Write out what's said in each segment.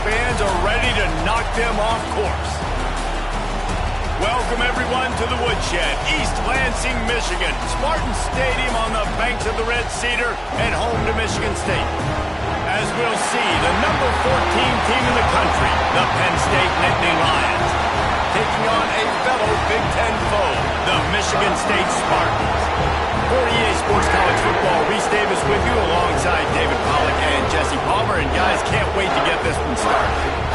fans are ready to knock them off course. Welcome, everyone, to the Woodshed, East Lansing, Michigan. Spartan Stadium on the banks of the Red Cedar and home to Michigan State. As we'll see, the number 14 team in the country, the Penn State Nittany Lions, taking on a fellow Big Ten foe, the Michigan State Spartans. For EA Sports College Football, Reese Davis with you alongside David Pollack and Jesse Palmer. And guys, can't wait to get this one started.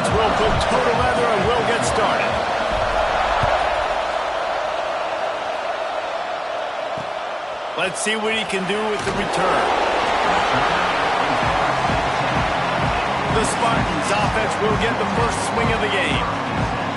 We'll put total leather and we'll get started. Let's see what he can do with the return. The Spartans offense will get the first swing of the game.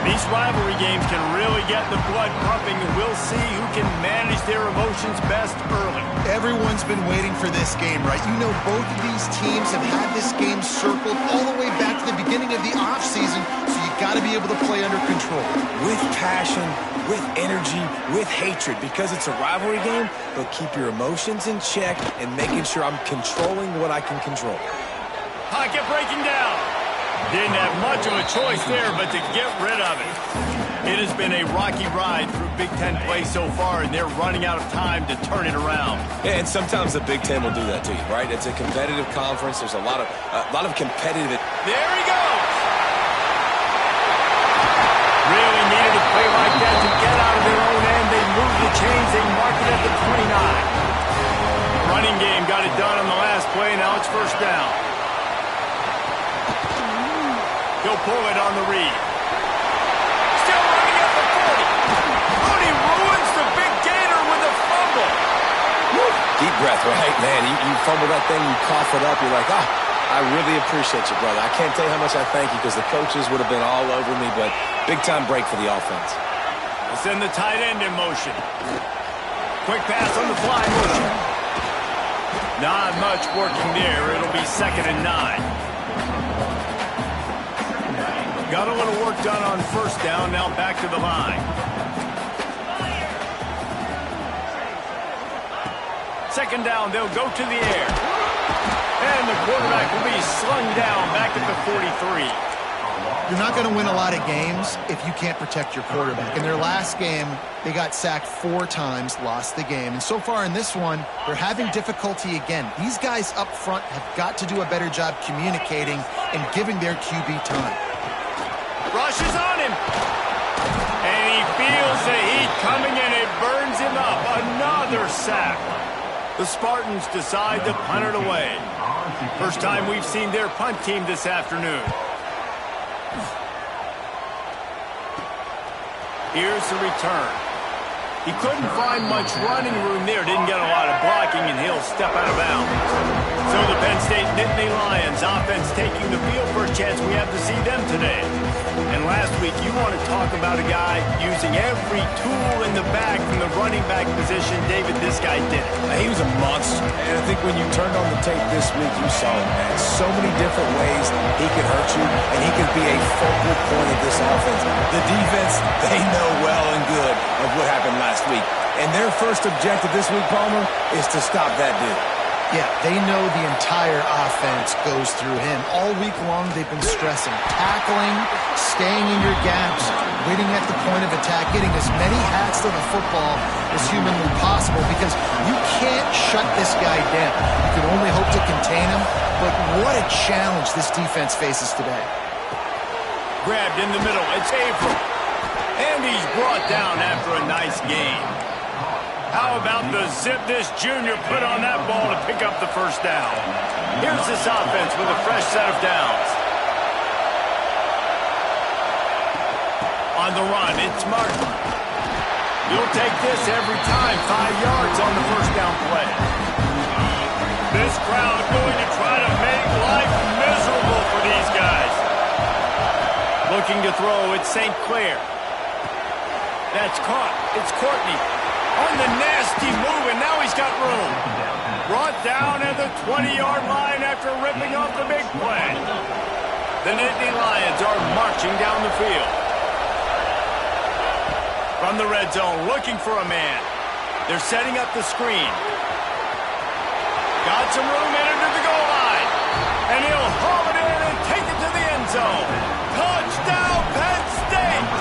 These rivalry games can really get the blood pumping, and we'll see who can manage their emotions best early. Everyone's been waiting for this game, right? You know, both of these teams have had this game circled all the way back to the beginning of the offseason, so you got to be able to play under control. With passion, with energy, with hatred. Because it's a rivalry game, they'll keep your emotions in check and making sure I'm controlling what I can control. Pocket breaking down. Didn't have much of a choice there, but to get rid of it. It has been a rocky ride through Big Ten play so far, and they're running out of time to turn it around. Yeah, and sometimes the Big Ten will do that to you, right? It's a competitive conference. There's a lot of competitive. There he goes. Really needed a play like that to get out of their own end. They moved the chains. They mark it at the 29. Running game got it done on the last play. Now it's first down. He'll pull it on the read. Still running at the 40. Mooney ruins the big gator with a fumble. Woo. Deep breath, right, man? You fumble that thing, you cough it up, you're like, I really appreciate you, brother. I can't tell you how much I thank you because the coaches would have been all over me, but big-time break for the offense. We'll send the tight end in motion. Quick pass on the fly motion. Not much working there. It'll be 2nd and 9. Got a little work done on first down, now back to the line. Second down, they'll go to the air. And the quarterback will be slung down back at the 43. You're not going to win a lot of games if you can't protect your quarterback. In their last game, they got sacked 4 times, lost the game. And so far in this one, they're having difficulty again. These guys up front have got to do a better job communicating and giving their QB time. Rushes on him. And he feels the heat coming and it burns him up. Another sack. The Spartans decide to punt it away. First time we've seen their punt team this afternoon. Here's the return. He couldn't find much running room there. Didn't get a lot of blocking, and he'll step out of bounds. So the Penn State Nittany Lions offense taking the field. First chance we have to see them today. And last week, you want to talk about a guy using every tool in the bag from the running back position. David, this guy did it. He was a monster. And I think when you turned on the tape this week, you saw it, man. So many different ways he could hurt you, and he could be a focal point of this offense. The defense, they know well and good of what happened last week. And their first objective this week, Palmer, is to stop that dude. Yeah, they know the entire offense goes through him. All week long, they've been stressing, tackling, staying in your gaps, waiting at the point of attack, getting as many hats to the football as humanly possible because you can't shut this guy down. You can only hope to contain him, but what a challenge this defense faces today. Grabbed in the middle. It's Averill. And he's brought down after a nice game. How about the zip this junior put on that ball to pick up the first down? Here's this offense with a fresh set of downs. On the run, it's Martin. You'll take this every time. 5 yards on the first down play. This crowd going to try to make life miserable for these guys. Looking to throw, it's St. Clair. That's caught. It's Courtney. On the nasty move, and now he's got room. Brought down at the 20-yard line after ripping off the big play. The Nittany Lions are marching down the field. From the red zone, looking for a man. They're setting up the screen. Got some room entered to the goal line. And he'll haul it in and take it to the end zone. Touchdown, Penn State!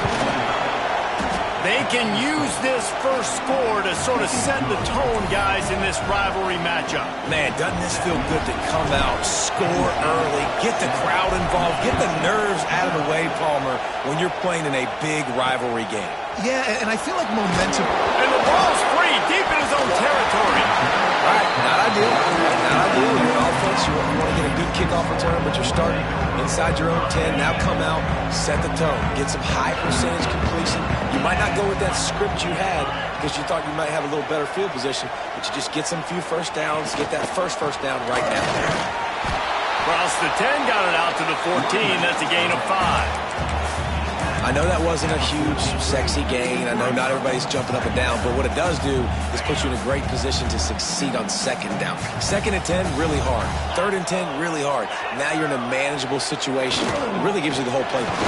They can use this first score to sort of set the tone, guys, in this rivalry matchup. Man, doesn't this feel good to come out, score early, get the crowd involved, get the nerves out of the way, Palmer, when you're playing in a big rivalry game. Yeah, and I feel like momentum. And the ball's free, deep in his own territory. All right, not ideal. Not ideal. You're on offense. You want to get a good kickoff return, but you're starting inside your own 10. Now come out, set the tone. Get some high percentage completion. You might not go with that script you had because you thought you might have a little better field position, but you just get some few first downs, get that first down right now. Across the 10, got it out to the 14. That's a gain of 5. I know that wasn't a huge, sexy gain. I know not everybody's jumping up and down, but what it does do is put you in a great position to succeed on second down. Second and 10, really hard. Third and 10, really hard. Now you're in a manageable situation. It really gives you the whole playbook.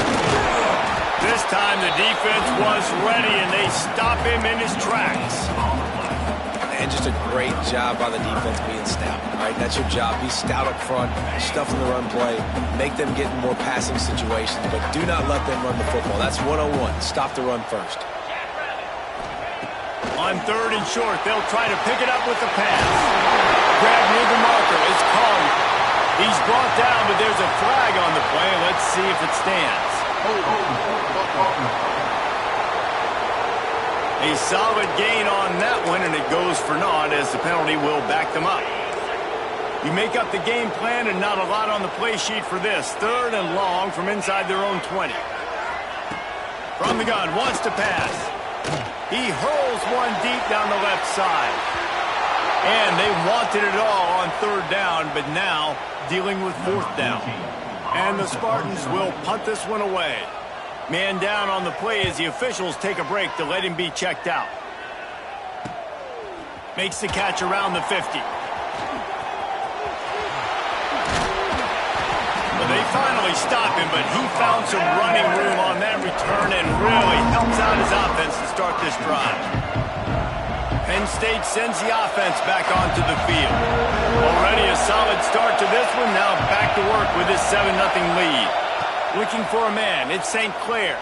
This time the defense was ready, and they stop him in his tracks. And just a great job by the defense being stout. All right, that's your job. Be stout up front, stuff in the run play, make them get in more passing situations, but do not let them run the football. That's 101. Stop the run first. On third and short, they'll try to pick it up with the pass. Grab near the marker. It's called. He's brought down, but there's a flag on the play. Let's see if it stands. A solid gain on that one, and it goes for naught as the penalty will back them up. You make up the game plan and not a lot on the play sheet for this. Third and long from inside their own 20. From the gun, wants to pass. He hurls one deep down the left side. And they wanted it all on third down, but now dealing with fourth down. And the Spartans will punt this one away. Man down on the play as the officials take a break to let him be checked out. Makes the catch around the 50. Well, they finally stop him, but he found some running room on that return and really helps out his offense to start this drive. Penn State sends the offense back onto the field. Already a solid start to this one. Now back to work with his 7-0 lead. Looking for a man, it's St. Clair.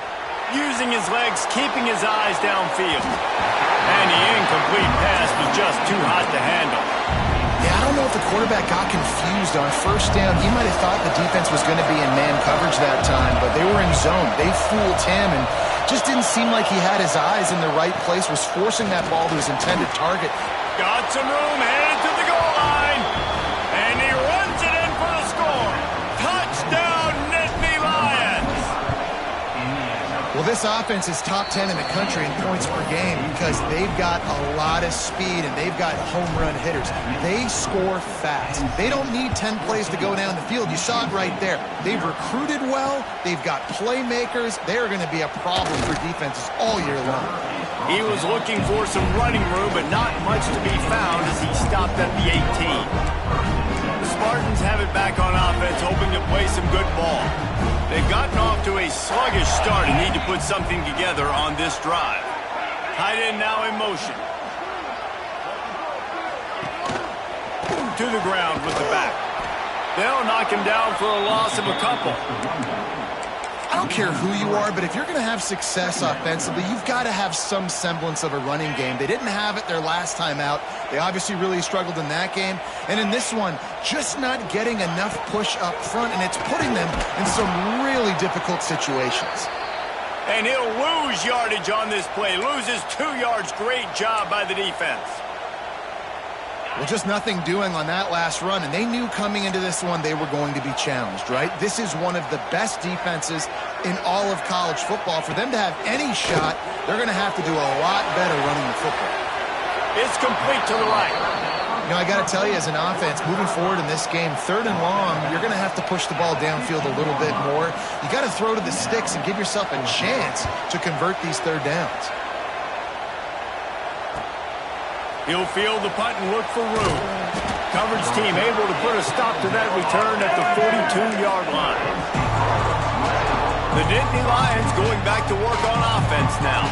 Using his legs, keeping his eyes downfield. And the incomplete pass was just too hot to handle. Yeah, I don't know if the quarterback got confused on first down. He might have thought the defense was going to be in man coverage that time, but they were in zone. They fooled him and just didn't seem like he had his eyes in the right place, was forcing that ball to his intended target. Got some room, headed to the goal line. And he runs it in for the score. Touchdown, Nittany Lions. Well, this offense is top 10 in the country in points per game because they've got a lot of speed and they've got home run hitters. They score fast. They don't need 10 plays to go down the field. You saw it right there. They've recruited well. They've got playmakers. They're going to be a problem for defenses all year long. He was looking for some running room, but not much to be found as he stopped at the 18. The Spartans have it back on offense, hoping to play some good ball. They've gotten off to a sluggish start and need to put something together on this drive. Tight end now in motion. To the ground with the back. They'll knock him down for a loss of a couple. I don't care who you are, but if you're going to have success offensively, you've got to have some semblance of a running game. They didn't have it their last time out. They obviously really struggled in that game. And in this one, just not getting enough push up front, and it's putting them in some really difficult situations. And he'll lose yardage on this play. Loses 2 yards. Great job by the defense. Well, just nothing doing on that last run, and they knew coming into this one they were going to be challenged, right? This is one of the best defenses in all of college football. For them to have any shot, they're going to have to do a lot better running the football. It's complete to the right. You know, I got to tell you, as an offense, moving forward in this game, third and long, you're going to have to push the ball downfield a little bit more. You got to throw to the sticks and give yourself a chance to convert these third downs. He'll field the punt and look for room. Coverage team able to put a stop to that return at the 42-yard line. The Nittany Lions going back to work on offense now.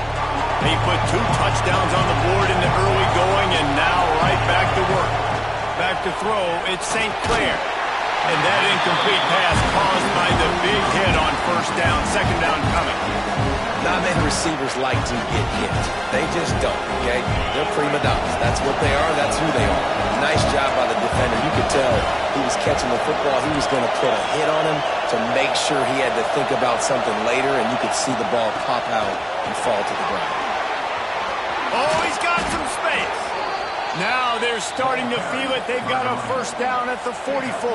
They put 2 touchdowns on the board in the early going, and now right back to work. Back to throw, it's St. Clair. And that incomplete pass caused by the big hit on first down, second down coming. Not many receivers like to get hit. They just don't, okay? They're prima donnas. That's what they are. That's who they are. Nice job by the defender. You could tell he was catching the football. He was going to put a hit on him to make sure he had to think about something later, and you could see the ball pop out and fall to the ground. Oh, he's got some space. Now they're starting to feel it. They've got a first down at the 44.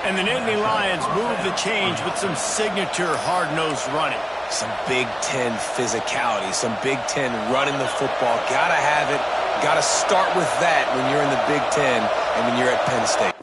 And the Nittany Lions move the change with some signature hard-nosed running. Some Big Ten physicality, some Big Ten running the football. Gotta have it. Gotta start with that when you're in the Big Ten and when you're at Penn State.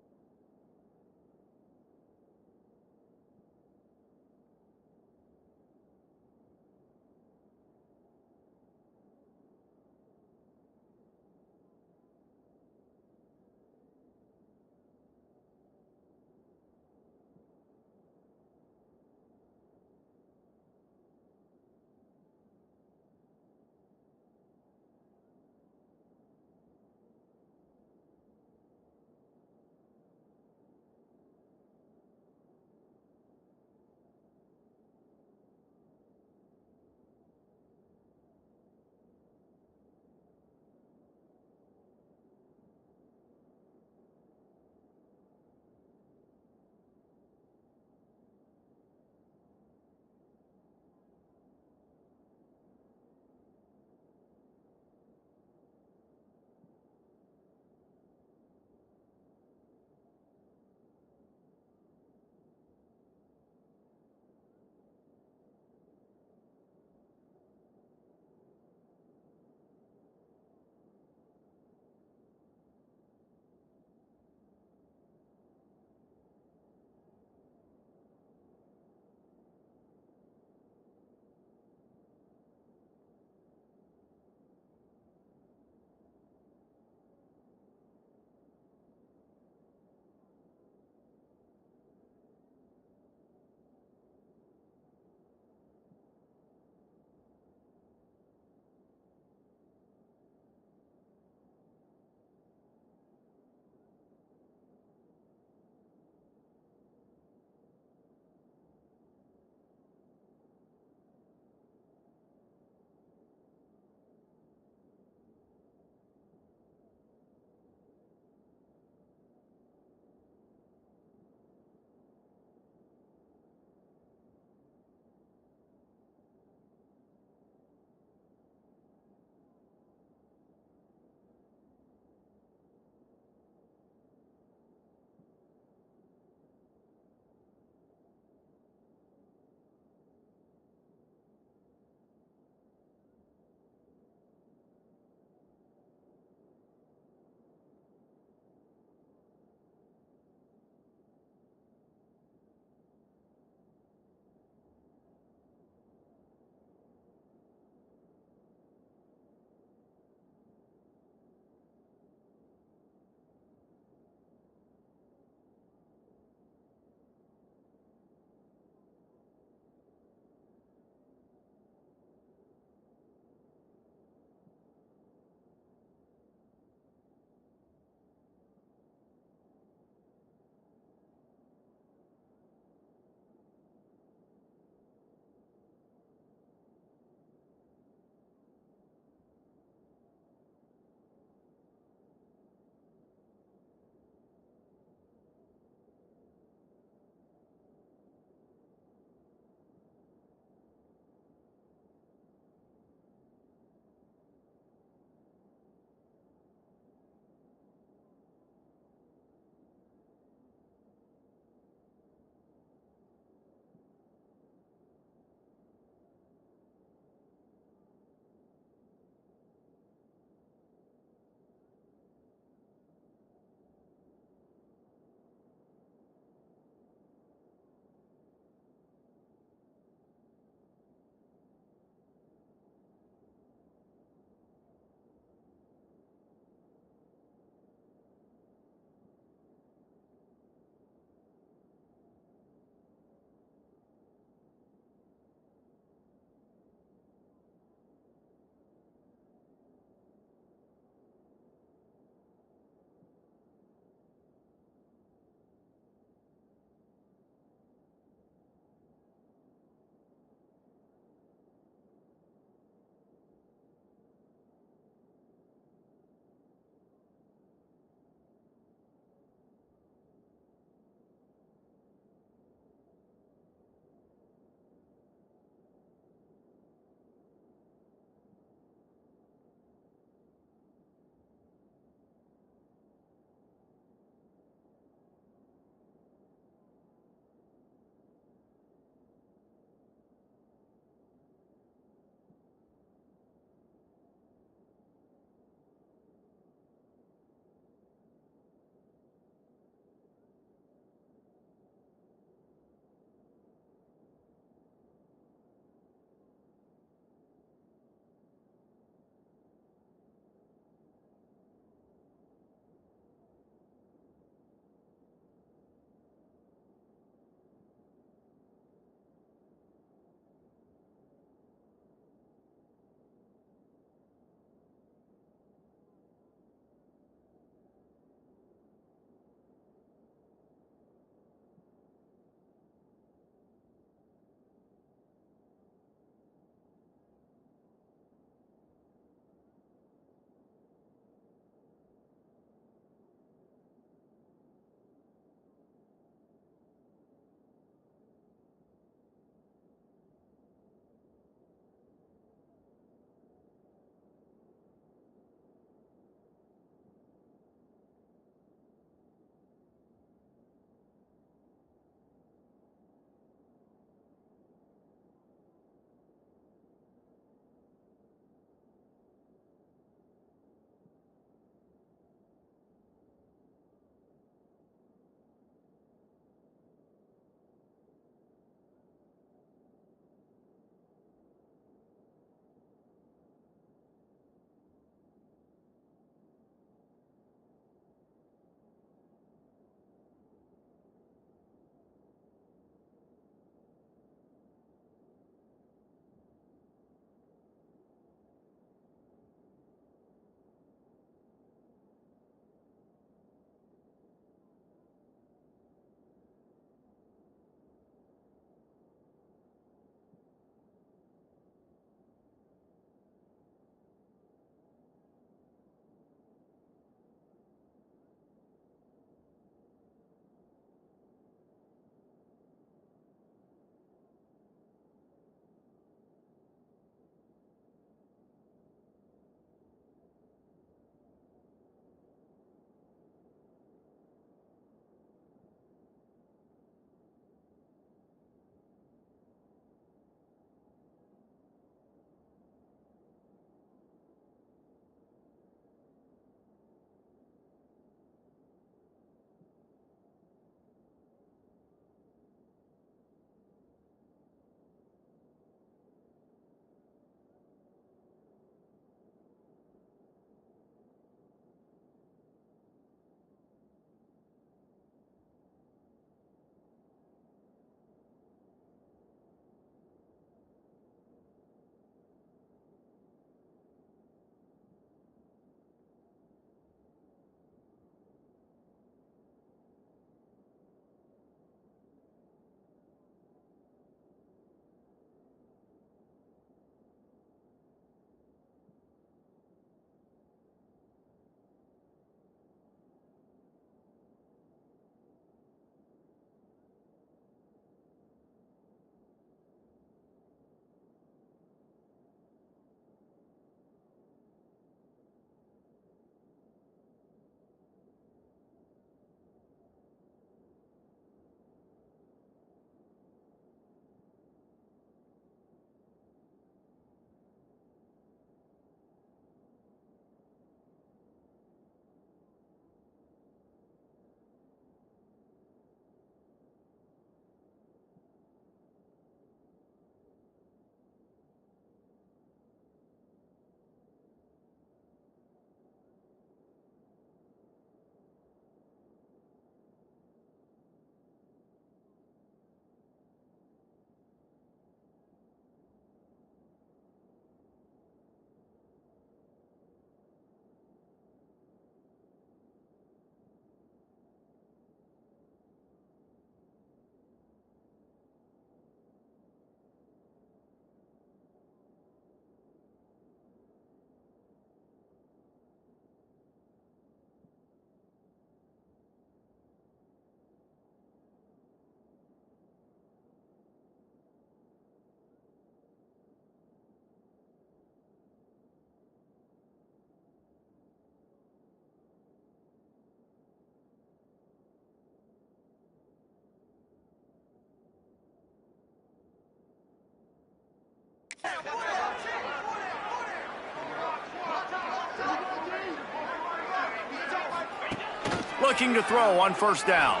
Looking to throw on first down.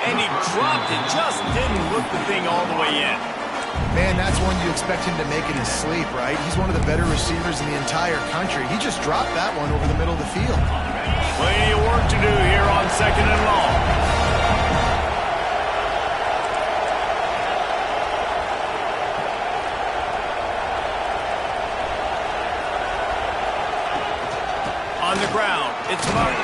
And he dropped it, just didn't look the thing all the way in. Man, that's one you expect him to make in his sleep, right? He's one of the better receivers in the entire country. He just dropped that one over the middle of the field. Plenty of work to do here on 2nd and long. On the ground, it's Martin.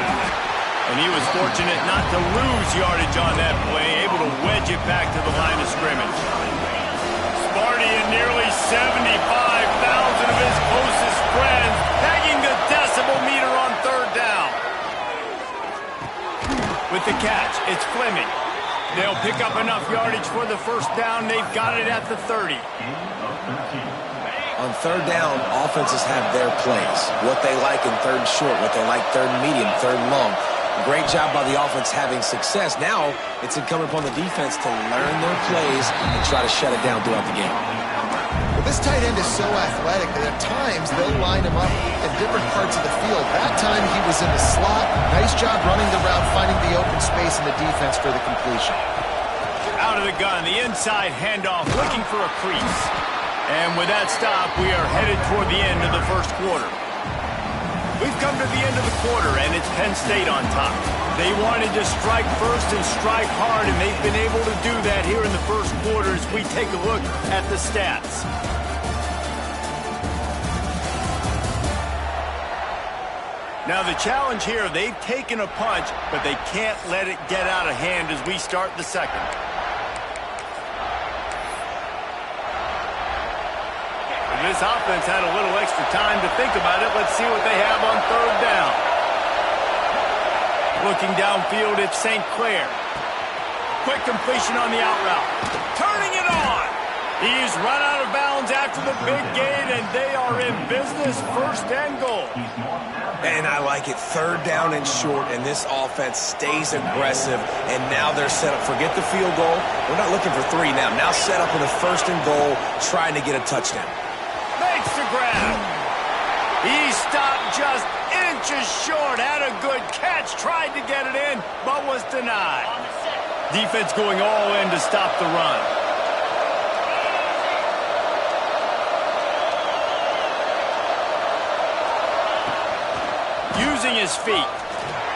And he was fortunate not to lose yardage on that play, able to wedge it back to the line of scrimmage. Sparty and nearly 75,000 of his closest friends pegging the decibel meter on 3rd down. With the catch, it's Fleming. They'll pick up enough yardage for the first down. They've got it at the 30. On 3rd down, offenses have their plays. What they like in 3rd and short, what they like 3rd and medium, 3rd and long. Great job by the offense having success. Now, it's incumbent upon the defense to learn their plays and try to shut it down throughout the game. Well, this tight end is so athletic that at times they'll line him up in different parts of the field. That time he was in the slot. Nice job running the route, finding the open space in the defense for the completion. Out of the gun, the inside handoff, looking for a crease. And with that stop, we are headed toward the end of the first quarter. We've come to the end of the quarter, and it's Penn State on top. They wanted to strike first and strike hard, and they've been able to do that here in the first quarter as we take a look at the stats. Now the challenge here, they've taken a punch, but they can't let it get out of hand as we start the second. This offense had a little extra time to think about it. Let's see what they have on 3rd down. Looking downfield, it's St. Clair. Quick completion on the out route. Turning it on. He's run out of bounds after the big gain, and they are in business, 1st and goal. And I like it. 3rd down and short, and this offense stays aggressive, and now they're set up. Forget the field goal. We're not looking for 3 now. Now set up with a 1st and goal, trying to get a touchdown. Makes the grab. He stopped just inches short. Had a good catch. Tried to get it in, but was denied. Defense going all in to stop the run. Using his feet.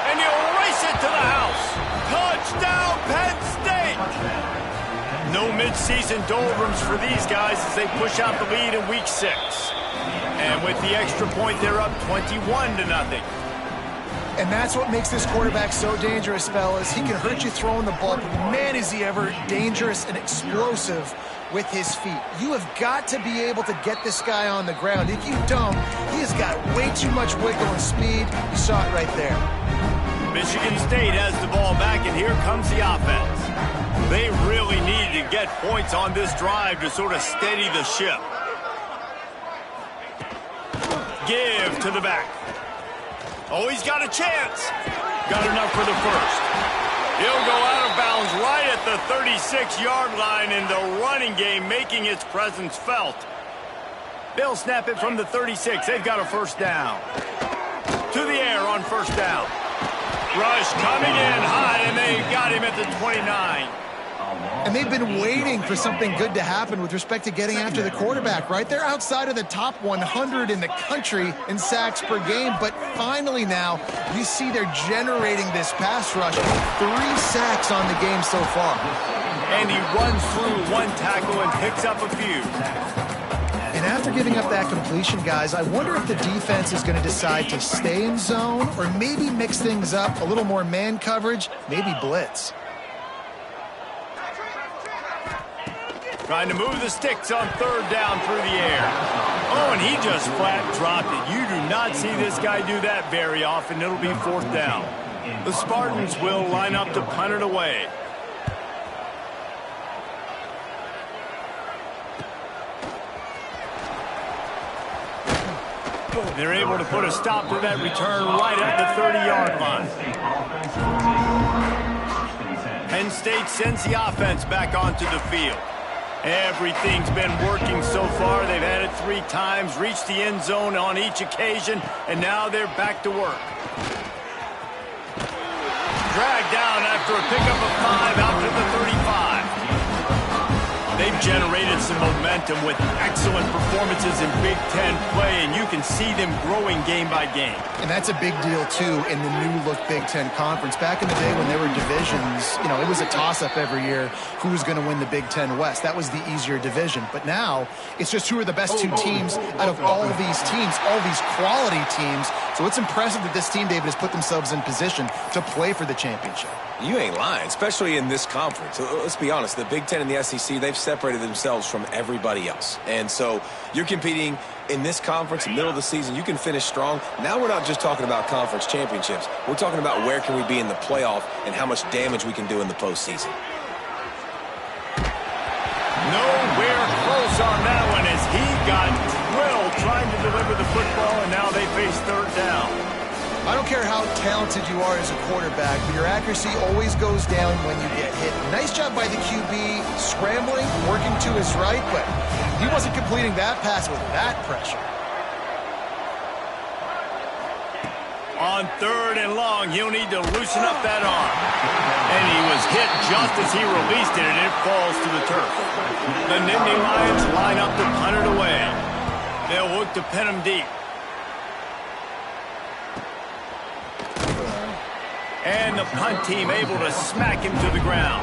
And he'll race it to the house. Touchdown, Penn State! No mid-season doldrums for these guys as they push out the lead in Week 6. And with the extra point, they're up 21-0. And that's what makes this quarterback so dangerous, fellas. He can hurt you throwing the ball, but man, is he ever dangerous and explosive with his feet. You have got to be able to get this guy on the ground. If you don't, he has got way too much wiggle and speed. You saw it right there. Michigan State has the ball back, and here comes the offense. They really need to get points on this drive to sort of steady the ship. Give to the back. Oh, he's got a chance. Got enough for the first. He'll go out of bounds right at the 36-yard line, and the running game making its presence felt. They'll snap it from the 36. They've got a 1st down. To the air on 1st down. Rush coming in high, and they got him at the 29. And they've been waiting for something good to happen with respect to getting after the quarterback, right? They're outside of the top 100 in the country in sacks per game, but finally now you see they're generating this pass rush. 3 sacks on the game so far. And he runs through 1 tackle and picks up a few. And after giving up that completion, guys, I wonder if the defense is going to decide to stay in zone or maybe mix things up, a little more man coverage, maybe blitz. Trying to move the sticks on 3rd down through the air. Oh, and he just flat dropped it. You do not see this guy do that very often. It'll be 4th down. The Spartans will line up to punt it away. They're able to put a stop to that return right at the 30-yard line. Penn State sends the offense back onto the field. Everything's been working so far. They've had it 3 times, reached the end zone on each occasion, and now they're back to work. Dragged down after a pickup of 5 out to the 35. They've generated some momentum with excellent performances in Big Ten play, and you can see them growing game by game. And that's a big deal, too, in the new-look Big Ten Conference. Back in the day when there were divisions, you know, it was a toss-up every year who was going to win the Big Ten West. That was the easier division. But now, it's just who are the best 2 teams out of all these teams, all these quality teams. So it's impressive that this team, David, has put themselves in position to play for the championship. You ain't lying, especially in this conference. Let's be honest, the Big Ten and the SEC, they've separated themselves from everybody else. And so you're competing in this conference, middle of the season, you can finish strong. Now we're not just talking about conference championships. We're talking about where can we be in the playoff and how much damage we can do in the postseason. Nowhere close on that one as he got drilled trying to deliver the football, and now they face 3rd down. I don't care how talented you are as a quarterback, but your accuracy always goes down when you get hit. Nice job by the QB scrambling, working to his right, but he wasn't completing that pass with that pressure. On 3rd and long, he'll need to loosen up that arm. And he was hit just as he released it, and it falls to the turf. The Nittany Lions line up to punt it away. They'll look to pin him deep. And the punt team able to smack him to the ground.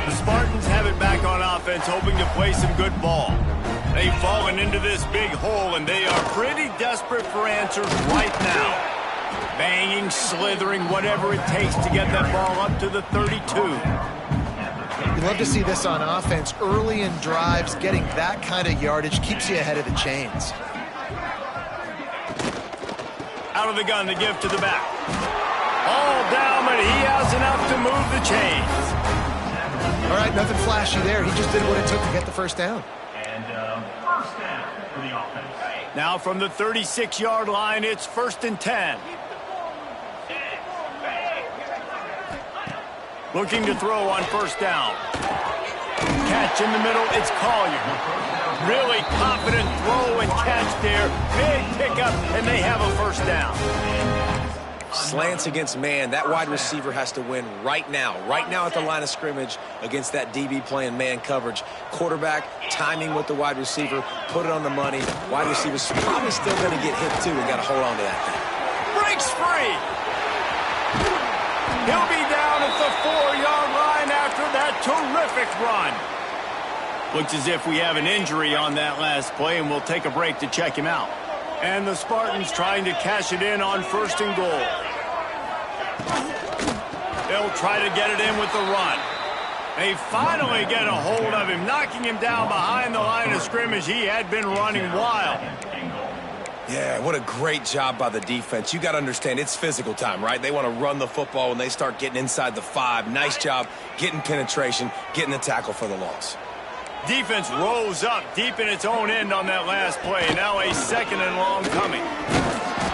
The Spartans have it back on offense, hoping to play some good ball. They've fallen into this big hole, and they are pretty desperate for answers right now. Banging, slithering, whatever it takes to get that ball up to the 32. You love to see this on offense. Early in drives, getting that kind of yardage keeps you ahead of the chains. Out of the gun to give to the back. All down, but he has enough to move the chains. All right, nothing flashy there. He just did what it took to get the first down. And first down for the offense. Now from the 36-yard line, it's 1st and 10. Looking to throw on 1st down. Catch in the middle, it's Collier. Really confident throw and catch there. Big pickup, and they have a 1st down. Slants against man. That wide receiver has to win right now. Right now at the line of scrimmage against that DB playing man coverage. Quarterback, timing with the wide receiver, put it on the money. Wide receiver's probably still going to get hit too and got to hold on to that thing. Breaks free. He'll be down at the 4-yard line after that terrific run. Looks as if we have an injury on that last play, and we'll take a break to check him out. And the Spartans trying to cash it in on 1st and goal. They'll try to get it in with the run. They finally get a hold of him, knocking him down behind the line of scrimmage. He had been running wild. Yeah, what a great job by the defense. You got to understand, it's physical time, right? They want to run the football when they start getting inside the 5. Nice job getting penetration, getting the tackle for the loss. Defense rose up deep in its own end on that last play. Now a 2nd and long coming.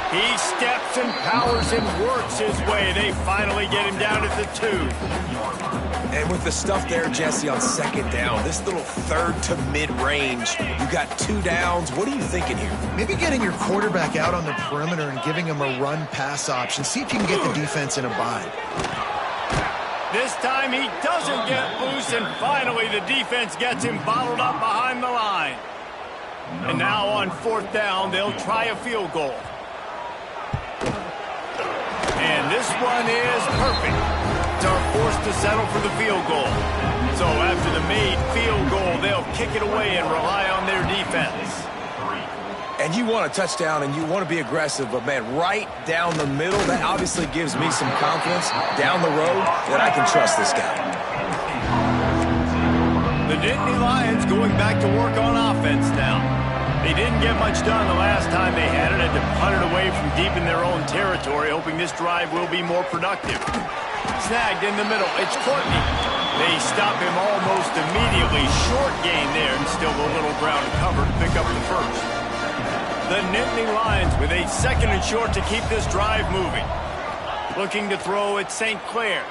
He steps and powers and works his way. They finally get him down at the 2. And with the stuff there, Jesse, on 2nd down, this little 3rd to mid-range, you got 2 downs. What are you thinking here? Maybe getting your quarterback out on the perimeter and giving him a run-pass option. See if you can get the defense in a bind. This time he doesn't get loose, and finally the defense gets him bottled up behind the line. And now on 4th down, they'll try a field goal. And this one is perfect. Are forced to settle for the field goal. So after the made field goal, they'll kick it away and rely on their defense. And you want a touchdown and you want to be aggressive, but man, right down the middle, that obviously gives me some confidence down the road that I can trust this guy. The Nittany Lions going back to work on offense now. They didn't get much done the last time they had it, had to punt it away from deep in their own territory, hoping this drive will be more productive. Snagged in the middle, it's Courtney. They stop him almost immediately. Short gain there, and still a little ground covered to pick up the 1st. The Nittany Lions with a 2nd and short to keep this drive moving. Looking to throw at St. Clair.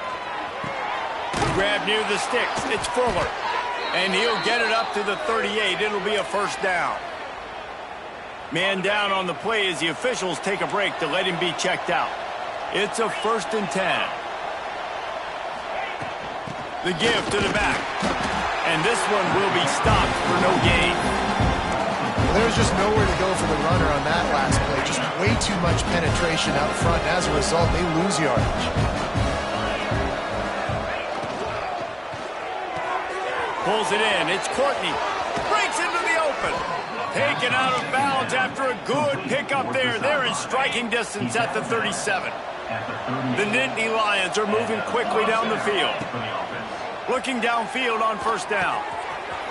Grab near the sticks. It's Fuller. And he'll get it up to the 38. It'll be a first down. Man down on the play as the officials take a break to let him be checked out. It's a 1st and 10. The give to the back. And this one will be stopped for no gain. Well, there's just nowhere to go for the runner on that last play. Just way too much penetration out front. As a result, they lose yardage. Pulls it in. It's Courtney. Breaks into the open. Taken out of bounds after a good pickup there. They're in striking distance at the 37. The Nittany Lions are moving quickly down the field. Looking downfield on first down.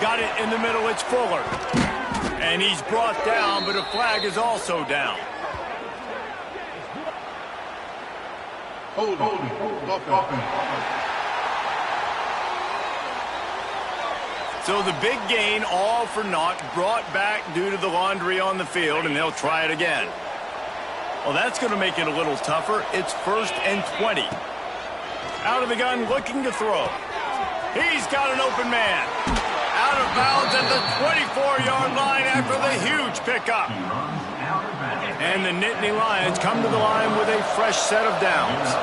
Got it in the middle. It's Fuller. And he's brought down, but a flag is also down. So the big gain, all for naught, brought back due to the laundry on the field, and they'll try it again. Well, that's going to make it a little tougher. It's 1st and 20. Out of the gun, looking to throw. He's got an open man. Out of bounds at the 24-yard line after the huge pickup. And the Nittany Lions come to the line with a fresh set of downs.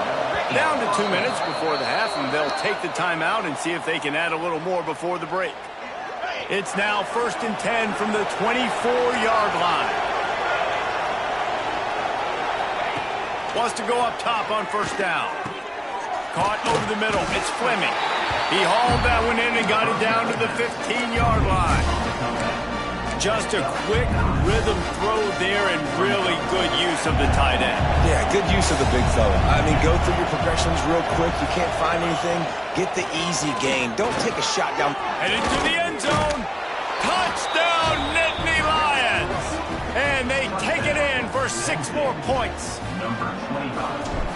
Down to 2 minutes before the half, and they'll take the timeout and see if they can add a little more before the break. It's now 1st and 10 from the 24-yard line. Wants to go up top on first down. Caught over the middle. It's Fleming. He hauled that one in and got it down to the 15-yard line. Just a quick rhythm throw there and really good use of the tight end. Yeah, good use of the big fella. I mean, go through your progressions real quick. You can't find anything. Get the easy gain. Don't take a shot down. Headed to the end zone. Touchdown, Nittany Lions. And they take it in for 6 more points.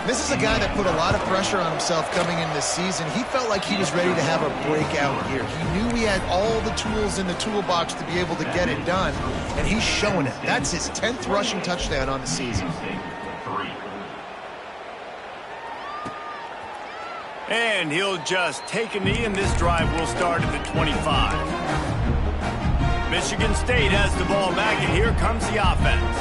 This is a guy that put a lot of pressure on himself coming in this season. He felt like he was ready to have a breakout year. He knew he had all the tools in the toolbox to be able to get it done, and he's showing it. That's his 10th rushing touchdown on the season. And he'll just take a knee, and this drive will start at the 25. Michigan State has the ball back, and here comes the offense.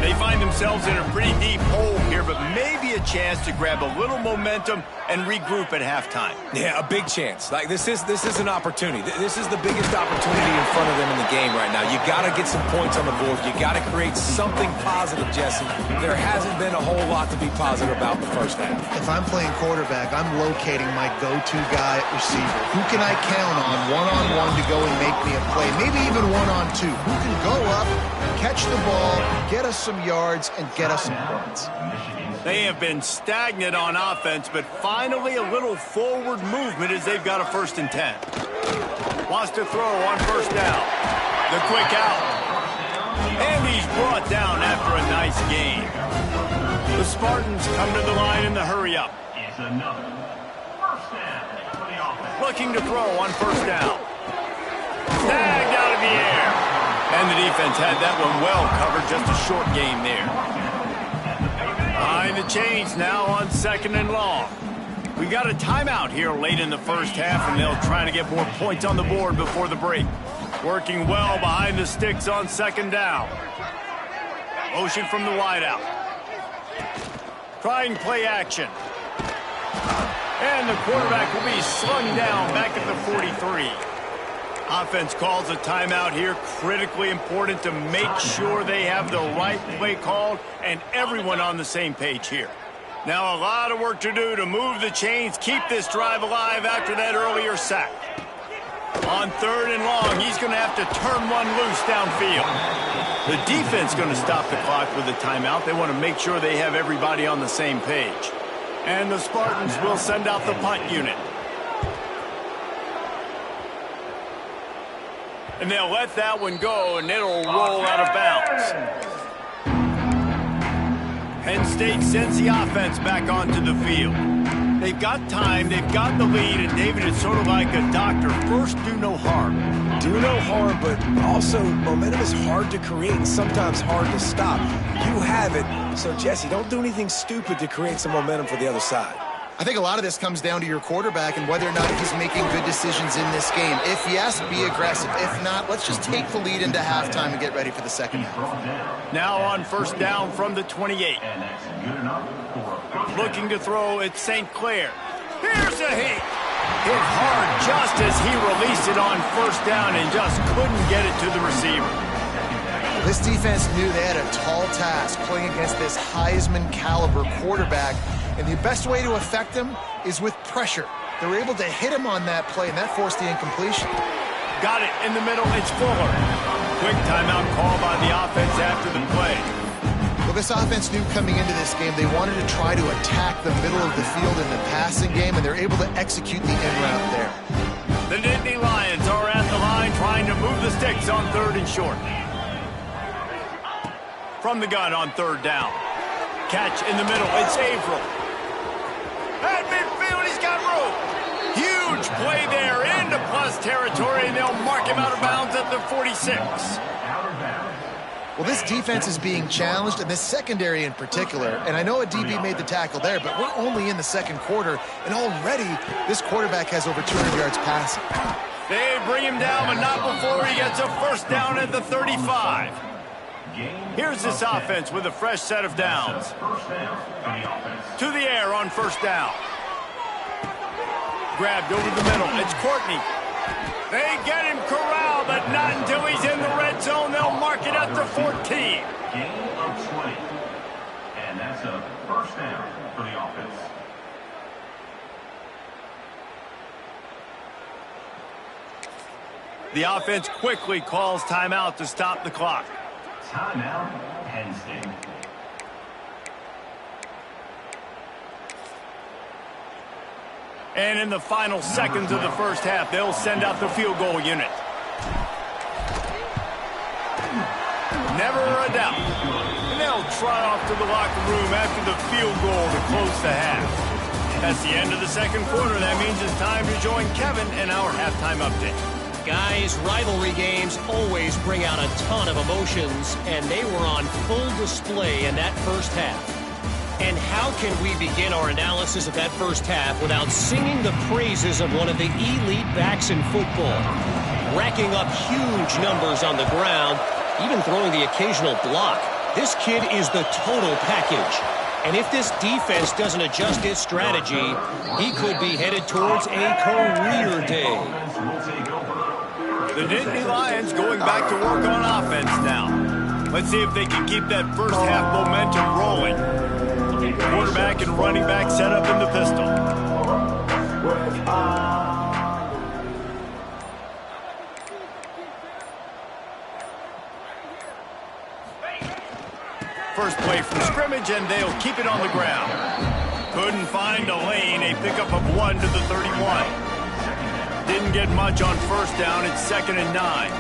They find themselves in a pretty deep hole here, but maybe a chance to grab a little momentum and regroup at halftime. Yeah, a big chance. Like this is an opportunity. This is the biggest opportunity in front of them in the game right now. You got to get some points on the board. You got to create something positive, Jesse. There hasn't been a whole lot to be positive about the first half. If I'm playing quarterback, I'm locating my go-to guy at receiver. Who can I count on one-on-one to go and make me a play? Maybe even one-on-two. Who can go up, catch the ball, get us some yards, and get us some points. They have been stagnant on offense, but finally a little forward movement as they've got a 1st and 10. Wants to throw on first down. The quick out. And he's brought down after a nice gain. The Spartans come to the line in the hurry up. It's another first down for the offense. Looking to throw on first down. Snagged out of the air. And the defense had that one well covered, just a short game there. Behind the chains now on 2nd and long. We got a timeout here late in the first half, and they'll try to get more points on the board before the break. Working well behind the sticks on 2nd down. Motion from the wideout. Trying play action. And the quarterback will be slung down back at the 43. Offense calls a timeout here. Critically important to make sure they have the right play called and everyone on the same page here. Now a lot of work to do to move the chains, keep this drive alive after that earlier sack. On 3rd and long, he's going to have to turn one loose downfield. The defense going to stop the clock with a timeout. They want to make sure they have everybody on the same page. And the Spartans will send out the punt unit. And they'll let that one go, and it'll roll out of bounds. Penn State sends the offense back onto the field. They've got time, they've got the lead, and David, it's sort of like a doctor. First, do no harm. do no harm, but also momentum is hard to create and sometimes hard to stop. You have it, so Jesse, don't do anything stupid to create some momentum for the other side. I think a lot of this comes down to your quarterback and whether or not he's making good decisions in this game. If yes, be aggressive. If not, let's just take the lead into halftime and get ready for the second half. Now on first down from the 28. Looking to throw at St. Clair. Here's a hit. Hit hard just as he released it on first down and just couldn't get it to the receiver. This defense knew they had a tall task playing against this Heisman caliber quarterback. And the best way to affect him is with pressure. They were able to hit him on that play, and that forced the incompletion. Got it in the middle. It's Fuller. Quick timeout call by the offense after the play. Well, this offense knew coming into this game they wanted to try to attack the middle of the field in the passing game, and they're able to execute the in route there. The Nittany Lions are at the line trying to move the sticks on third and short. From the gun on third down. Catch in the middle. It's Averill. At midfield, he's got room. Huge play there into plus territory, and they'll mark him out of bounds at the 46. Well, this defense is being challenged, and this secondary in particular. And I know a DB made the tackle there, but we're only in the second quarter, and already this quarterback has over 200 yards passing. They bring him down, but not before he gets a first down at the 35. Here's this offense with a fresh set of downs. To the air on first down. Grabbed over the middle. It's Courtney. They get him corralled, but not until he's in the red zone. They'll mark it at the 14. Gain of 20. And that's a first down for the offense. The offense quickly calls timeout to stop the clock. Timeout, Penn State. And in the final seconds of the first half, they'll send out the field goal unit. Never a doubt. And they'll trot off to the locker room after the field goal to close the half. That's the end of the second quarter. That means it's time to join Kevin in our halftime update. Guys, rivalry games always bring out a ton of emotions, and they were on full display in that first half. And how can we begin our analysis of that first half without singing the praises of one of the elite backs in football? Racking up huge numbers on the ground, even throwing the occasional block. This kid is the total package. And if this defense doesn't adjust its strategy, he could be headed towards a career day. The Nittany Lions going back to work on offense now. Let's see if they can keep that first half momentum rolling. Quarterback and running back set up in the pistol. First play from scrimmage, and they'll keep it on the ground. Couldn't find a lane. A pickup of 1 to the 31. Didn't get much on first down. It's 2nd and 9.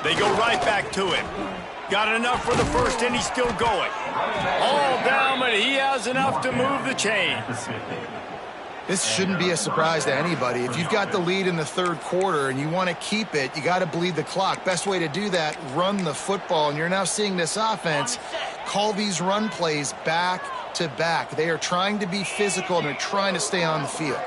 They go right back to him. Got enough for the first, and he's still going. All down, but he has enough to move the chains. This shouldn't be a surprise to anybody. If you've got the lead in the third quarter and you want to keep it, you got to bleed the clock. Best way to do that, run the football. And you're now seeing this offense call these run plays back to back. They are trying to be physical, and they're trying to stay on the field.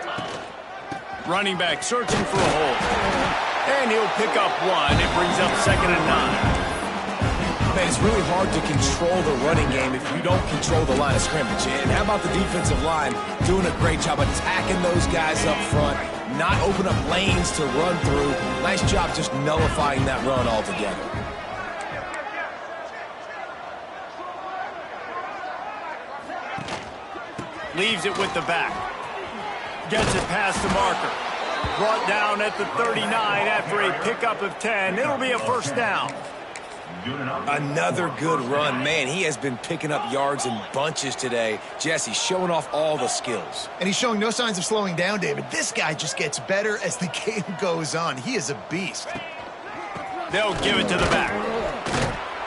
Running back searching for a hole. And he'll pick up 1. It brings up 2nd and 9. Man, it's really hard to control the running game if you don't control the line of scrimmage. And how about the defensive line doing a great job attacking those guys up front, not open up lanes to run through. Nice job just nullifying that run altogether. Leaves it with the back. Gets it past the marker. Brought down at the 39 after a pickup of 10. It'll be a first down. Another good run. Man, he has been picking up yards in bunches today. Jesse showing off all the skills. And he's showing no signs of slowing down, David. This guy just gets better as the game goes on. He is a beast. They'll give it to the back.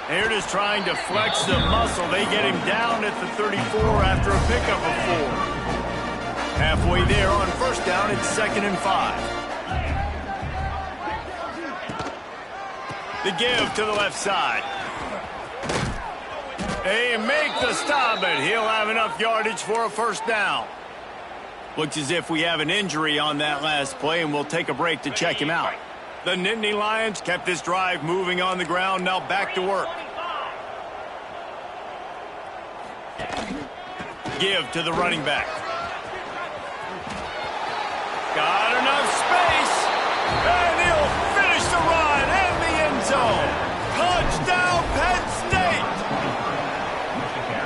They're just trying to flex the muscle. They get him down at the 34 after a pickup of 4. Halfway there on first down, it's 2nd and 5. The give to the left side. They make the stop, but he'll have enough yardage for a first down. Looks as if we have an injury on that last play, and we'll take a break to check him out. The Nittany Lions kept this drive moving on the ground, now back to work. Give to the running back. Got enough space, and he'll finish the run in the end zone. Touchdown, Penn State!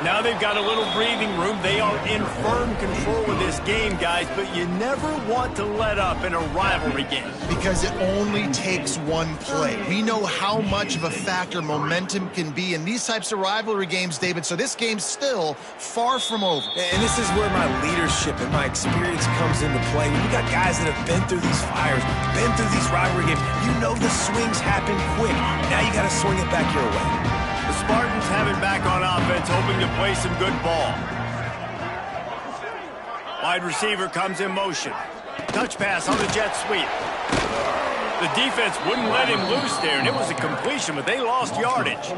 Now they've got a little breathing room. They are in firm control of this game, guys, but you never want to let up in a rivalry game. Because it only takes one play. We know how much of a factor momentum can be in these types of rivalry games, David, so this game's still far from over. And this is where my leadership and my experience comes into play. When you got guys that have been through these fires, been through these rivalry games, you know the swings happen quick. Now you got to swing it back your way. The Spartans have it back on offense, hoping to play some good ball. Wide receiver comes in motion. Touch pass on the jet sweep. The defense wouldn't let him loose there, and it was a completion, but they lost yardage.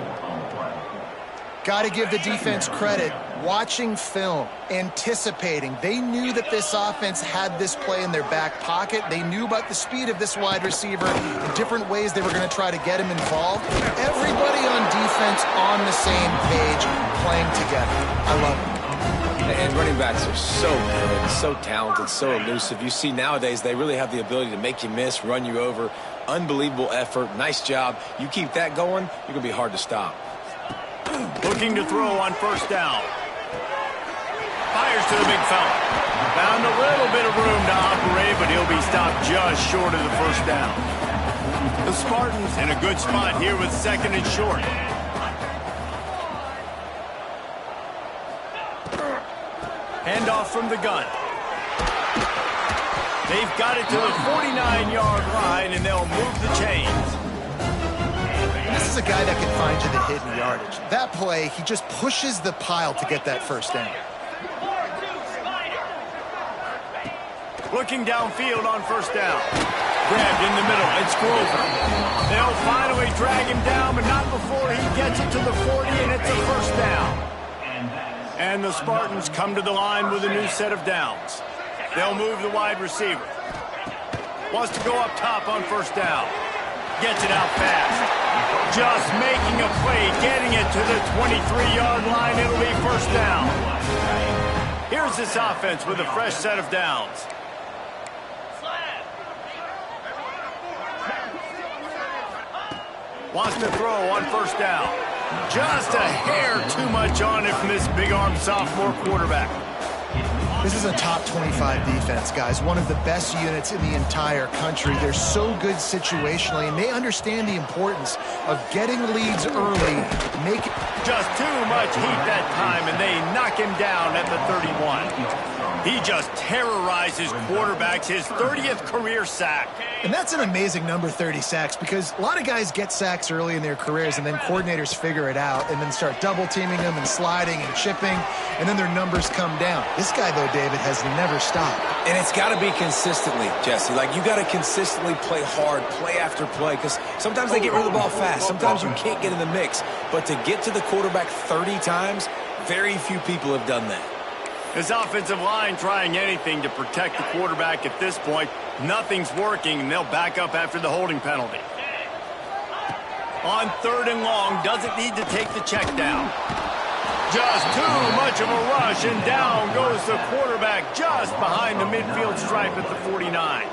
Got to give the defense credit. Watching film, anticipating. They knew that this offense had this play in their back pocket. They knew about the speed of this wide receiver, the different ways they were going to try to get him involved. Everybody on defense on the same page, playing together. I love it. And running backs are so good, so talented, so elusive. You see nowadays they really have the ability to make you miss, run you over. Unbelievable effort. Nice job. You keep that going, you're going to be hard to stop. Looking to throw on first down. Fires to the big fella. Found a little bit of room to operate, but he'll be stopped just short of the first down. The Spartans in a good spot here with 2nd and short. Handoff from the gun. They've got it to the 49-yard line, and they'll move the chains. This is a guy that can find you the hidden yardage. That play, he just pushes the pile to get that first down. Looking downfield on first down. Grabbed in the middle. It's Grover. They'll finally drag him down, but not before he gets it to the 40, and it's a first down. And the Spartans come to the line with a new set of downs. They'll move the wide receiver. Wants to go up top on first down. Gets it out fast. Just making a play, getting it to the 23-yard line. It'll be first down. Here's this offense with a fresh set of downs. Wants to throw on first down. Just a hair too much on it from this big-armed sophomore quarterback. This is a top 25 defense, guys. One of the best units in the entire country. They're so good situationally, and they understand the importance of getting leads early. Make it just too much heat that time, and they knock him down at the 31. He just terrorizes quarterbacks, his 30th career sack. And that's an amazing number, 30 sacks, because a lot of guys get sacks early in their careers, and then coordinators figure it out and then start double-teaming them and sliding and chipping, and then their numbers come down. This guy, though, David, has never stopped. And it's got to be consistently, Jesse. Like, you got to consistently play hard, play after play, because sometimes they get rid of the ball fast. Sometimes you can't get in the mix. But to get to the quarterback 30 times, very few people have done that. This offensive line trying anything to protect the quarterback at this point. Nothing's working, and they'll back up after the holding penalty. On 3rd and long, doesn't need to take the check down. Just too much of a rush, and down goes the quarterback just behind the midfield stripe at the 49.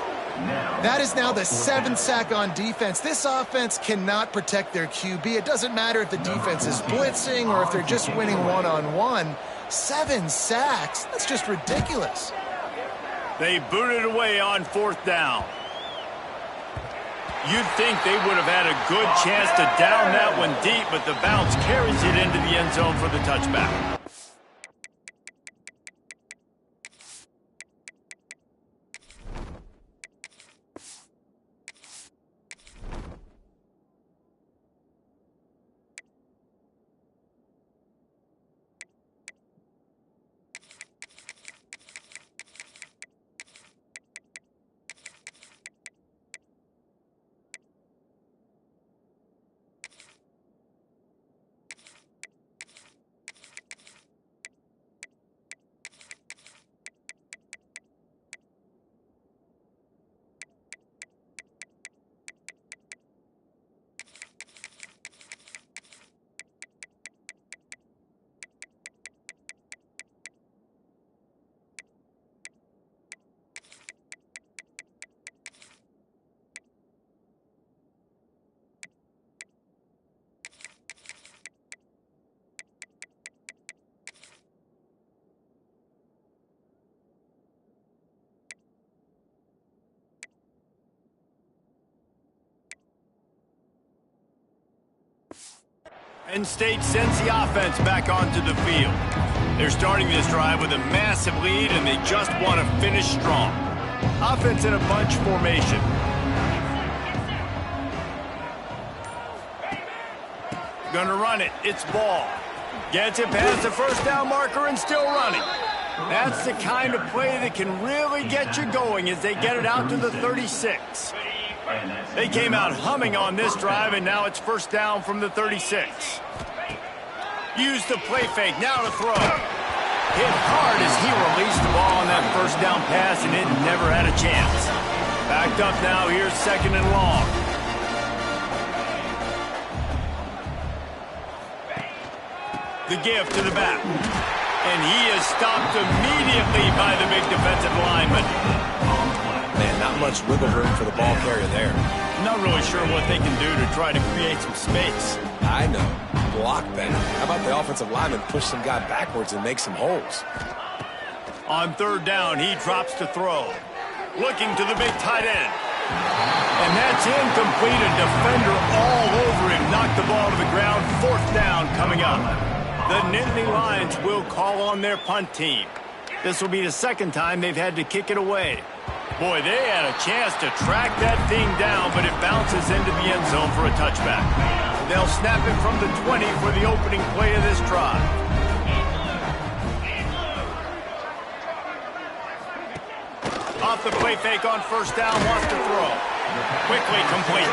That is now the 7th sack on defense. This offense cannot protect their QB. It doesn't matter if the defense is blitzing or if they're just winning one-on-one. 7 sacks? That's just ridiculous. They booted away on 4th down. You'd think they would have had a good chance to down that one deep, but the bounce carries it into the end zone for the touchback. Penn State sends the offense back onto the field. They're starting this drive with a massive lead, and they just want to finish strong. Offense in a bunch formation. Gonna run it. It's ball. Gets it past the first down marker and still running. That's the kind of play that can really get you going as they get it out to the 36. They came out humming on this drive, and now it's first down from the 36. Use the play fake, now to throw. Hit hard as he released the ball on that first down pass, and it never had a chance. Backed up now, here's second and long. The give to the back. And he is stopped immediately by the big defensive lineman. Man, not much wiggle room for the ball carrier there. Not really sure what they can do to try to create some space. I know. Block better. How about the offensive lineman push some guy backwards and make some holes? On third down, he drops to throw. Looking to the big tight end. And that's incomplete. A defender all over him. Knocked the ball to the ground. Fourth down coming up. The Nittany Lions will call on their punt team. This will be the second time they've had to kick it away. Boy, they had a chance to track that thing down, but it bounces into the end zone for a touchback. They'll snap it from the 20 for the opening play of this drive. Off the play fake on first down, wants to throw. Quickly complete.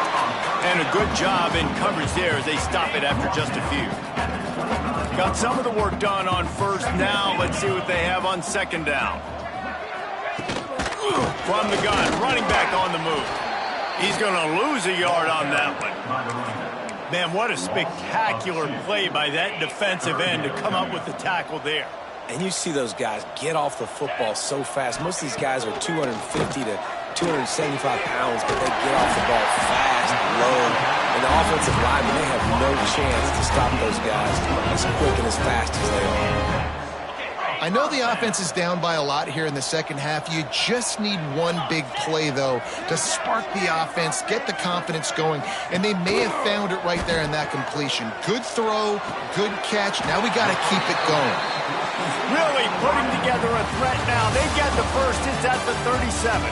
And a good job in coverage there as they stop it after just a few. Got some of the work done on first. Now let's see what they have on second down. From the gun, running back on the move. He's going to lose a yard on that one. Man, what a spectacular play by that defensive end to come up with the tackle there. And you see those guys get off the football so fast. Most of these guys are 250 to 275 pounds, but they get off the ball fast, low. And the offensive linemen, they have no chance to stop those guys as quick and as fast as they are. I know the offense is down by a lot here in the second half. You just need one big play, though, to spark the offense, get the confidence going, and they may have found it right there in that completion. Good throw, good catch. Now we got to keep it going. Really putting together a threat now. They get the first. It's at the 37.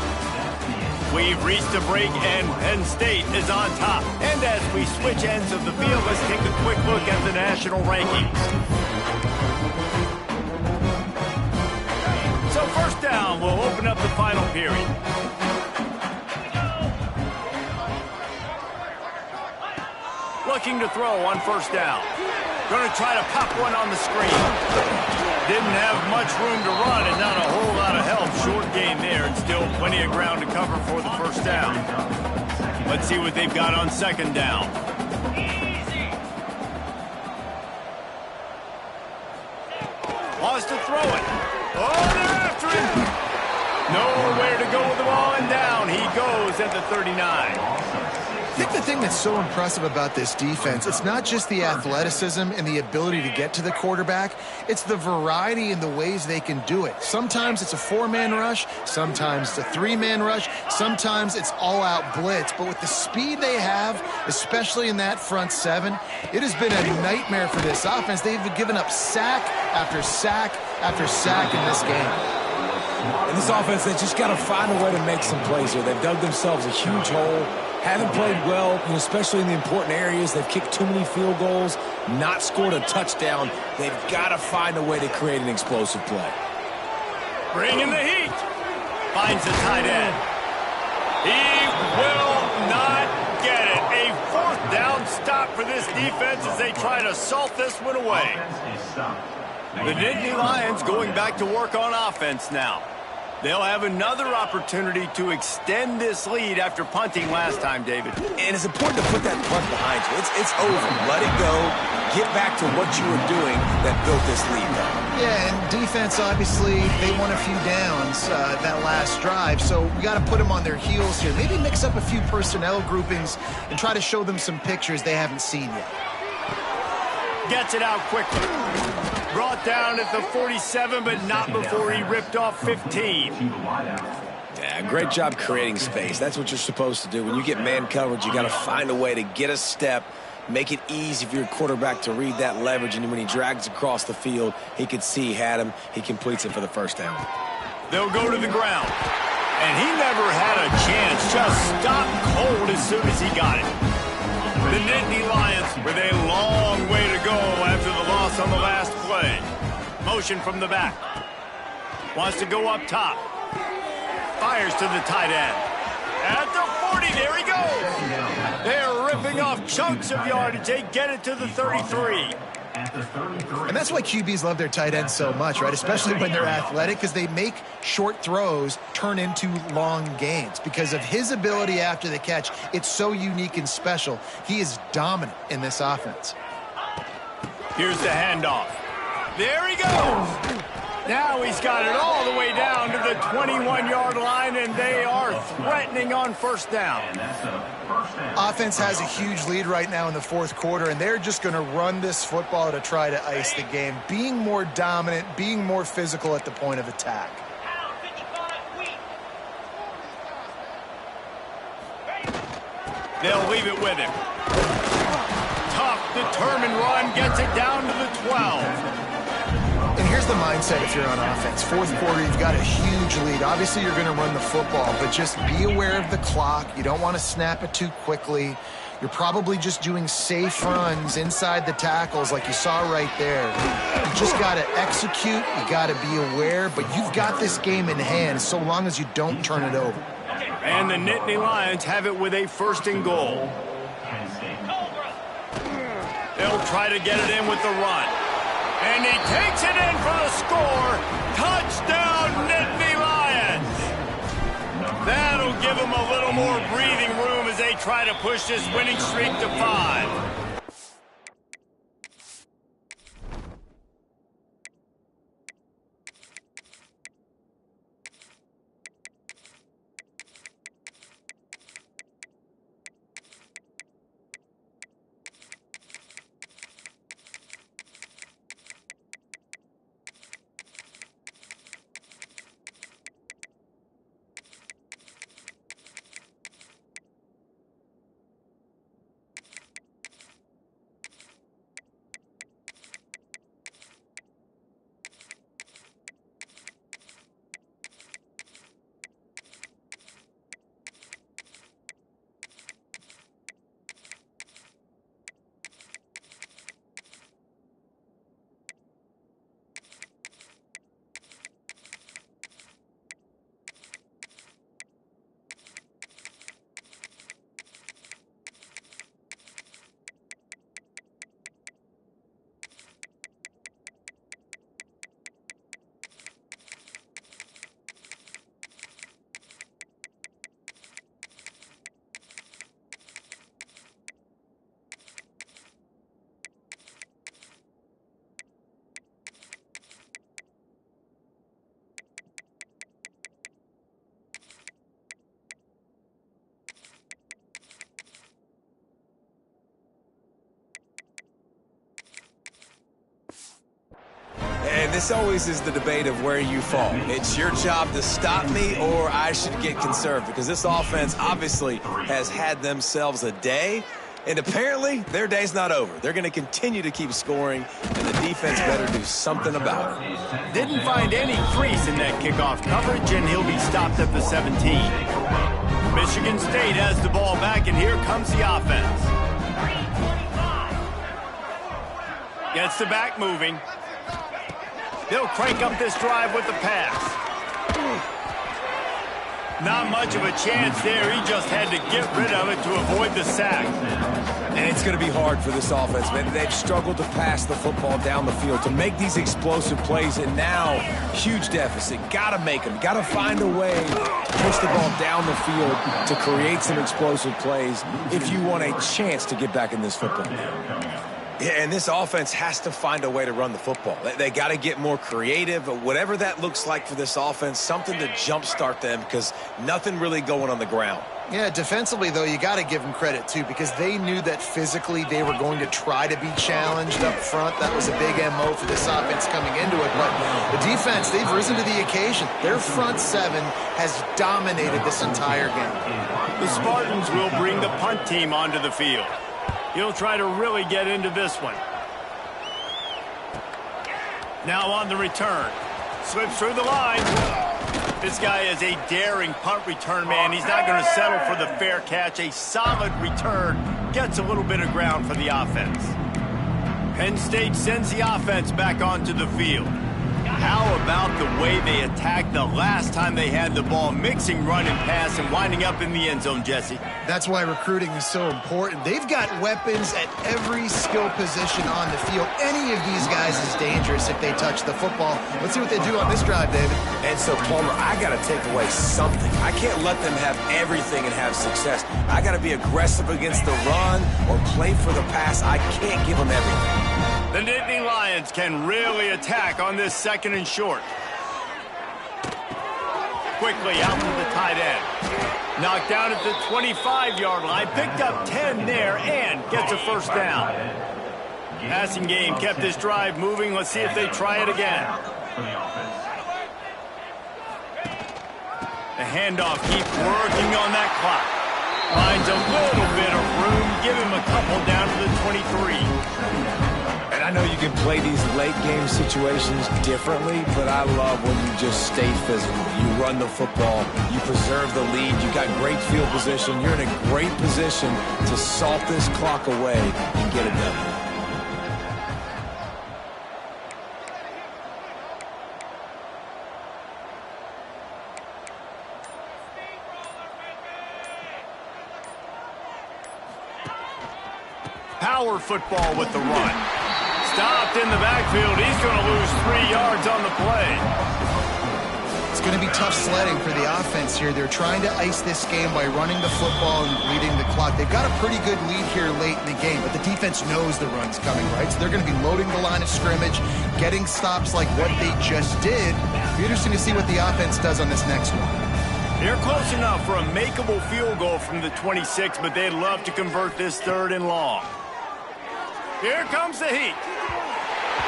We've reached a break, and Penn State is on top. And as we switch ends of the field, let's take a quick look at the national rankings. So first down, we'll open up the final period. Looking to throw on first down. Going to try to pop one on the screen. Didn't have much room to run and not a whole lot of help. Short gain there and still plenty of ground to cover for the first down. Let's see what they've got on second down. Wants to throw it. Oh, they're after him. Nowhere to go with the ball, and down he goes at the 39. I think the thing that's so impressive about this defense, it's not just the athleticism and the ability to get to the quarterback, it's the variety in the ways they can do it. Sometimes it's a four-man rush, sometimes it's a three-man rush, sometimes it's all-out blitz. But with the speed they have, especially in that front seven, it has been a nightmare for this offense. They've given up sack after sack after sack in this game. And this offense, they just got to find a way to make some plays here. They've dug themselves a huge hole. Haven't played well, especially in the important areas. They've kicked too many field goals, not scored a touchdown. They've got to find a way to create an explosive play. Bringing the heat. Finds the tight end. He will not get it. A fourth down stop for this defense as they try to salt this one away. The Nittany Lions going back to work on offense now. They'll have another opportunity to extend this lead after punting last time, David. And it's important to put that punt behind you. It's over. Let it go. Get back to what you were doing that built this lead, though. Yeah, and defense, obviously, they won a few downs that last drive, so we got to put them on their heels here. Maybe mix up a few personnel groupings and try to show them some pictures they haven't seen yet. Gets it out quickly. Brought down at the 47, but not before he ripped off 15. Yeah, great job creating space. That's what you're supposed to do. When you get man coverage, you got to find a way to get a step, make it easy for your quarterback to read that leverage, and when he drags across the field, he could see he had him. He completes it for the first down. They'll go to the ground. And he never had a chance, just stopped cold as soon as he got it. The Nittany Lions with a long way to go after the loss on the last play. Motion from the back. Wants to go up top. Fires to the tight end. At the 40, there he goes. They're ripping off chunks of yardage. They get it to the 33. And that's why QBs love their tight ends so much, right? Especially when they're athletic, because they make short throws turn into long gains. Because of his ability after the catch, it's so unique and special. He is dominant in this offense. Here's the handoff. There he goes. Now he's got it all the way down to the 21-yard line, and they are threatening on first down. Offense has a huge lead right now in the fourth quarter, and they're just going to run this football to try to ice the game, being more dominant, being more physical at the point of attack. They'll leave it with him. Tough, determined run, gets it down to the 12. And here's the mindset if you're on offense. Fourth quarter, you've got a huge lead. Obviously, you're going to run the football, but just be aware of the clock. You don't want to snap it too quickly. You're probably just doing safe runs inside the tackles like you saw right there. You just got to execute. You got to be aware, but you've got this game in hand so long as you don't turn it over. And the Nittany Lions have it with a first and goal. They'll try to get it in with the run. And he takes it in for the score. Touchdown, Nittany Lions. That'll give them a little more breathing room as they try to push this winning streak to 5. And this always is the debate of where you fall. It's your job to stop me, or I should get conserved, because this offense obviously has had themselves a day, and apparently their day's not over. They're going to continue to keep scoring, and the defense better do something about it. Didn't find any crease in that kickoff coverage, and he'll be stopped at the 17. Michigan State has the ball back, and here comes the offense. Gets the back moving. They'll crank up this drive with the pass. Not much of a chance there. He just had to get rid of it to avoid the sack. And it's going to be hard for this offense, man. They've struggled to pass the football down the field, to make these explosive plays, and now huge deficit. Got to make them. Got to find a way to push the ball down the field to create some explosive plays if you want a chance to get back in this football game. Yeah, and this offense has to find a way to run the football. They got to get more creative, whatever that looks like for this offense, something to jumpstart them, because nothing really going on the ground. Yeah, defensively, though, you got to give them credit, too, because they knew that physically they were going to try to be challenged up front. That was a big MO for this offense coming into it. But the defense, they've risen to the occasion. Their front seven has dominated this entire game. The Spartans will bring the punt team onto the field. He'll try to really get into this one. Now on the return. Slips through the line. This guy is a daring punt return man. He's not going to settle for the fair catch. A solid return gets a little bit of ground for the offense. Penn State sends the offense back onto the field. How about the way they attacked the last time they had the ball, mixing run and pass and winding up in the end zone, Jesse? That's why recruiting is so important. They've got weapons at every skill position on the field. Any of these guys is dangerous if they touch the football. Let's see what they do on this drive, David. And so, Palmer, I got to take away something. I can't let them have everything and have success. I got to be aggressive against the run or play for the pass. I can't give them everything. The Nittany Lions can really attack on this 2nd and short. Quickly out to the tight end. Knocked down at the 25-yard line. Picked up 10 there and gets a first down. Passing game kept this drive moving. Let's see if they try it again. The handoff keeps working on that clock. Finds a little bit of room. Give him a couple down to the 23. And I know you can play these late game situations differently, but I love when you just stay physical. You run the football, you preserve the lead, you got great field position. You're in a great position to salt this clock away and get it done. Power football with the run. Stopped in the backfield. He's going to lose 3 yards on the play. It's going to be tough sledding for the offense here. They're trying to ice this game by running the football and bleeding the clock. They've got a pretty good lead here late in the game, but the defense knows the run's coming, right? So they're going to be loading the line of scrimmage, getting stops like what they just did. It'll be interesting to see what the offense does on this next one. They're close enough for a makeable field goal from the 26, but they'd love to convert this 3rd and long. Here comes the heat.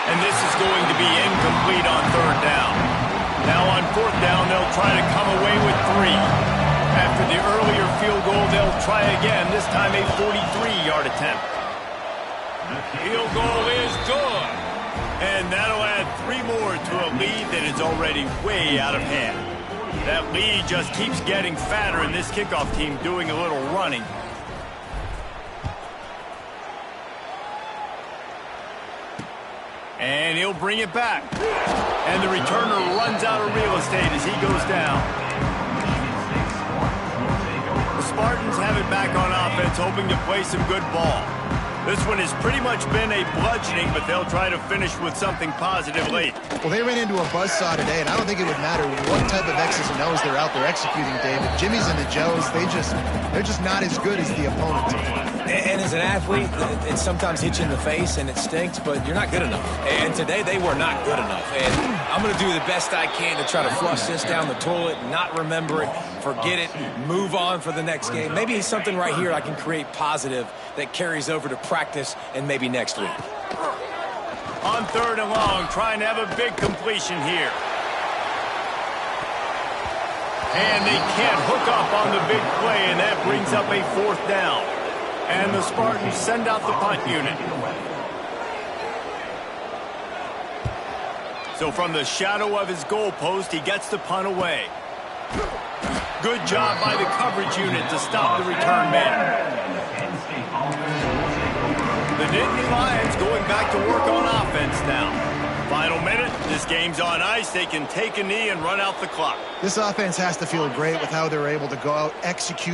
And this is going to be incomplete on 3rd down. Now on 4th down, they'll try to come away with 3. After the earlier field goal, they'll try again, this time a 43-yard attempt. Field goal is good. And that'll add 3 more to a lead that is already way out of hand. That lead just keeps getting fatter, and this kickoff team doing a little running. And he'll bring it back. And the returner runs out of real estate as he goes down. The Spartans have it back on offense, hoping to play some good ball. This one has pretty much been a bludgeoning, but they'll try to finish with something positive late. Well, they ran into a buzzsaw today, and I don't think it would matter what type of X's and O's they're out there executing, David. Jimmy's and the Joes, they're just not as good as the opponent. And as an athlete, it sometimes hits you in the face and it stinks, but you're not good enough. And today they were not good enough. And I'm going to do the best I can to try to flush this down the toilet, not remember it, forget it, move on for the next game. Maybe it's something right here I can create positive that carries over to practice and maybe next week. On 3rd and long, trying to have a big completion here. And they can't hook up on the big play, and that brings up a 4th down. And the Spartans send out the punt unit. So from the shadow of his goalpost, he gets the punt away. Good job by the coverage unit to stop the return man. The Nittany Lions going back to work on offense now. Final minute, this game's on ice. They can take a knee and run out the clock. This offense has to feel great with how they're able to go out, execute,